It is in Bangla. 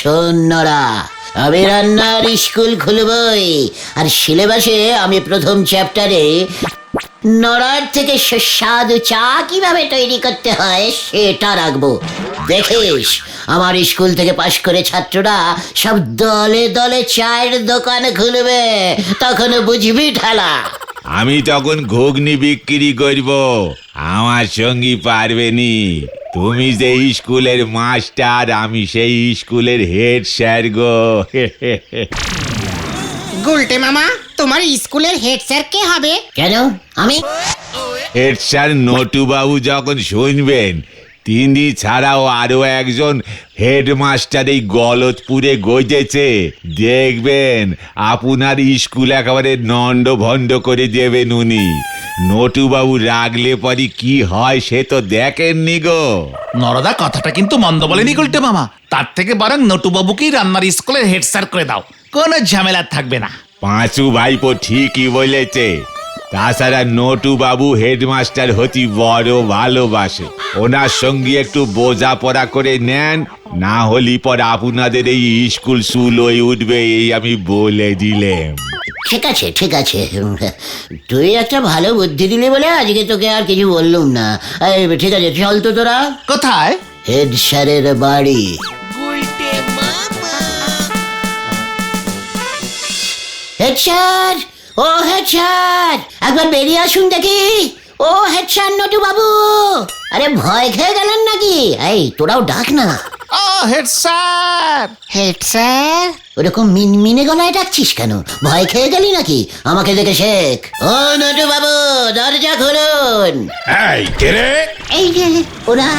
শোন নরা, আমি রান্নার স্কুল খুলবই, আর সিলেবাসে আমি প্রথম চ্যাপ্টারে নড়ার থেকে সুস্বাদু চা কিভাবে তৈরি করতে হয় সেটা রাখবো। দেখিস আমার স্কুল থেকে পাশ করে ছাত্ররা সব দলে দলে চায়ের দোকান খুলবে, তখন বুঝবি ঠেলা। আমি তখন ঘুগনি বিক্রি করব, আমার সঙ্গী পারবে নি। তুমি যে স্কুলের মাস্টার, আমি সেই স্কুলের হেড স্যার গো। গুলটে মামা, তোমার স্কুলের হেড স্যার কে হবে? কেন আমি? হেড স্যার নটু বাবু যখন শুনবেন তিনি ছাড়াও আরো একজন হেডমাস্টার এই গলতপুরে গজেছে, দেখবেন আপনার স্কুল একেবারে নন্ড ভণ্ড করে দেবেন উনি। নটুবাবু রাগলে পরে কি হয় সে তো দেখেননি গো। নরদা কথাটা কিন্তু মন্দ বলেনি গুলটে মামা, তার থেকে বরং নটুবাবুকেই রান্নার স্কুলের হেড স্যার করে দাও, কোনো ঝামেলা থাকবে না। পাঁচু ভাইপো ঠিকই বলেছে। তাছাড়া নটু বাবু হেডমাস্টার হতে বড় ভালোবাসে, ওনার সঙ্গে একটু বোঝাপড়া করে নেন, না হলি পর আপনাদের এই স্কুল শুল হয়ে উঠবে, এই আমি বলে দিলাম। ঠিক আছে ঠিক আছে, তুই একটা ভালো বুদ্ধি দিলি বলে আজকে তোকে আর কিছু বললুম না। এই, ঠিক আছে চল তো তোরা। কোথায়? হেড স্যারের বাড়ি। হেড স্যার, ও হেড স্যার, একবার বেরিয়ে আসুন দেখি। ও হেড স্যার নটু বাবু, আরে ভয় খেয়ে গেলেন নাকি? এই তোরাও ডাক না। ও হেড স্যার। Head sir? ওরকম মিনমিনে গলায় ডাকছিস কেন? ভয় খেয়ে গেলি নাকি? আমাকে দেখে শেখ। ও নটু বাবু, দরজা খুলুন। এই কে রে? এই যে ওরা।